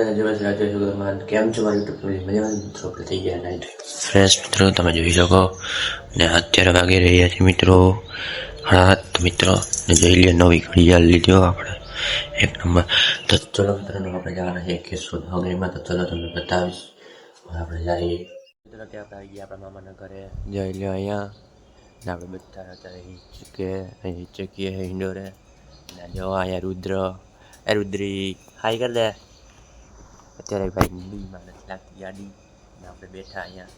બધાને દિવસ રાજ્ય સુગરમાં કેમ છો મારી યુટ્યુબ ફેમિલી મજામાં મિત્રો આપણે થઈ ગયા નાઇટ ફ્રેશ મિત્રો તમે જોઈ શકો ને અત્યારે વાગી રહ્યા છે મિત્રો 8 મિત્રો ને જોઈ લે નવી ઘડિયાળ લીધો આપણે એક નંબર તો ચલો મિત્રો આપણે જવાના છે કેશોદ નગરીમાં તો ચલો તમને બતાવીશ આપણે જઈએ મિત્રો કે આપણે આવી ગયા આપણા મામાના ઘરે જઈ લે અહીંયા ને આપણે બધા અત્યારે કે અહીં ચકીએ હિંડોરે ને જો અહીંયા રુદ્રી હાઈ કર દે અત્યારે ભાઈ બીમાં નથી લાગતી ગાડી ને આપણે બેઠા અહીંયા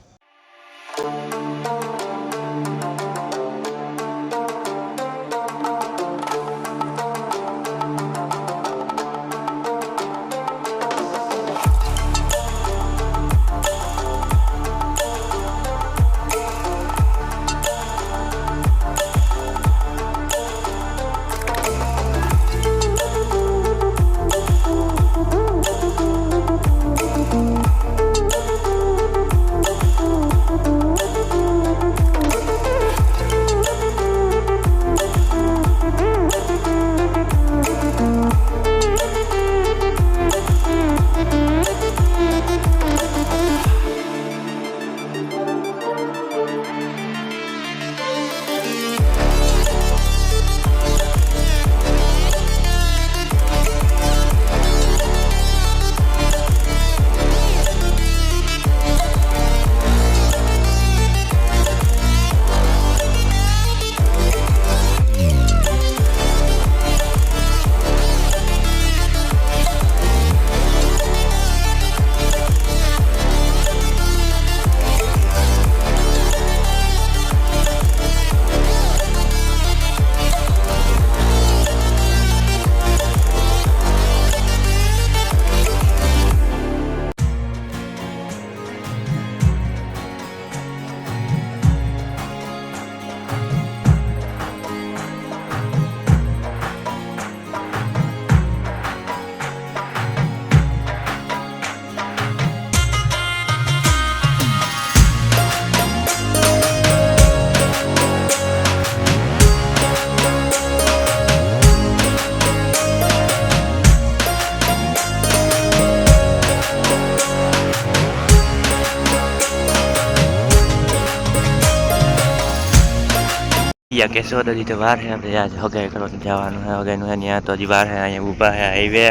या केशोद हजी तो बार है अपने आज हगाई करो जवान है हगाई है तो हजी बार है अँ ऊभा है हाईवे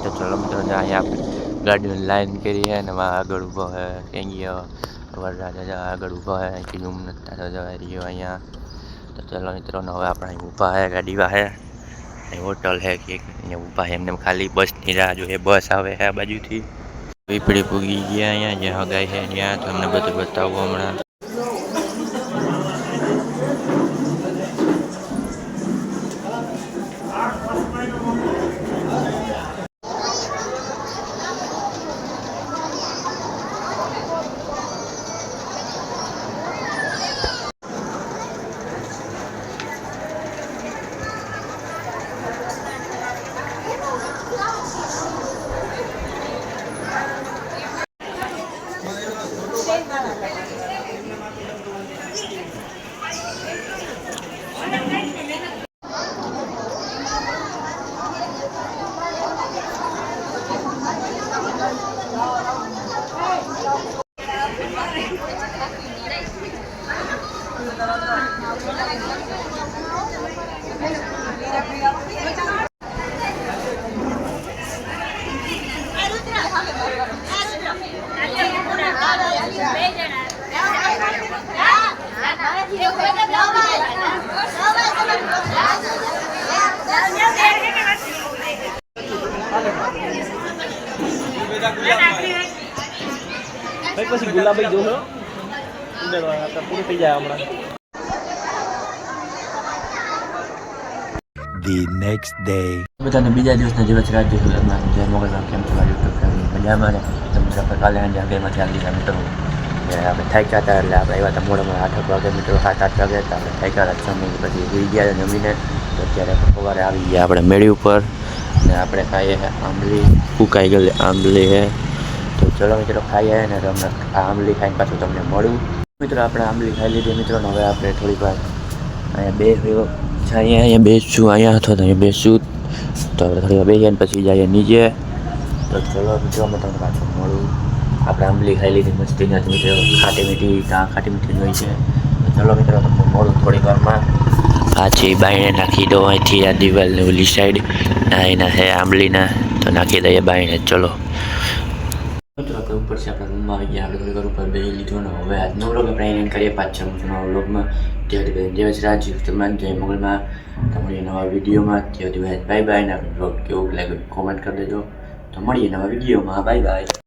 तो चलो मित्रों अँ गाड़ी लाइन करी है ने वहाँ आग ऊभो है कहीं वरराजा आग ऊभो है कि जूम नता जवा रही अँ तो चलो मित्रों हमें अपने ऊभा है गाड़ी है होटल है कि ऊभा है एमने खाली बस की राह जो है बस आए है बाजू थी पीपड़ी पूगी गया अँ जो हगाई है अँ तो अमने बधु बतावो हमणां પછી ગુલાબી જોશો પૂરું થઈ જાય હમણાં The next day. બધાને બીજા દિવસના દિવસ રાજ્ય સુગરમાં જય મોગલમાં કેમ છો મારી યુટ્યુબ ફેમિલી મજામાં ને તમને આપણે કાલે સાંજે હગેમાંથી આવી ગયા મિત્રો આપણે થાક્યા હતા એટલે આપણે આવ્યા હતા મોડામાં 8 વાગે મિત્રો 7-8 વાગે હતા આપણે થાક્યા હતા સમય પછી સુઈ ગયા જમીને તો અત્યારે સવારે આવી ગયા આપણે મેળી ઉપર ને આપણે ખાઈએ આંબલી ફૂંકાઈ ગયેલી આંબલી હે તો ચલો મિત્રો ખાઈએ ને તમને આ આંબલી ખાઈને પાછું તમને મળું મિત્રો આપણે આંબલી ખાઈ લીધી મિત્રો હવે આપણે થોડીક વાર અહીંયા અહીંયા બેસશું અહીંયા અથવા તો અહીંયા બેસશું તો આપણે થોડી વાર બેસીએ પછી જઈએ નીચે તો ચલો મિત્રો અમે તમને પાછું મળું. આપણે આંબલી ખાઈ લીધી મસ્તી નથી મિત્રો, ખાટી મીઠી ત્યાં ખાટી મીઠી જ હોય છે. તો ચલો મિત્રો તમને મળું થોડીક વારમાં. આ છે બાયણે નાખી દો અહીંથી આ દિવાલની ઓલી સાઈડ એના છે આંબલીના, તો નાખી દઈએ બાયણે. ચલો મિત્રો આપણે ઉપર છે આપણા રૂમમાં આવી ગયા. આપણે થોડીક ઉપર બેસી લીધું ને હવે આજનો વ્લોગ આપણે એને કરીએ પાછળ નવા વ્લોગમાં. ત્યાંથી જય રાજીવ તમામ જય મંગલમાં તમારી નવા વિડીયોમાં. ત્યાંથી બાય બાય. ને વ્લોગ કેવું લાગ્યું કોમેન્ટ કરી દેજો. તો મળીએ નવા વિડીયોમાં. Bye bye.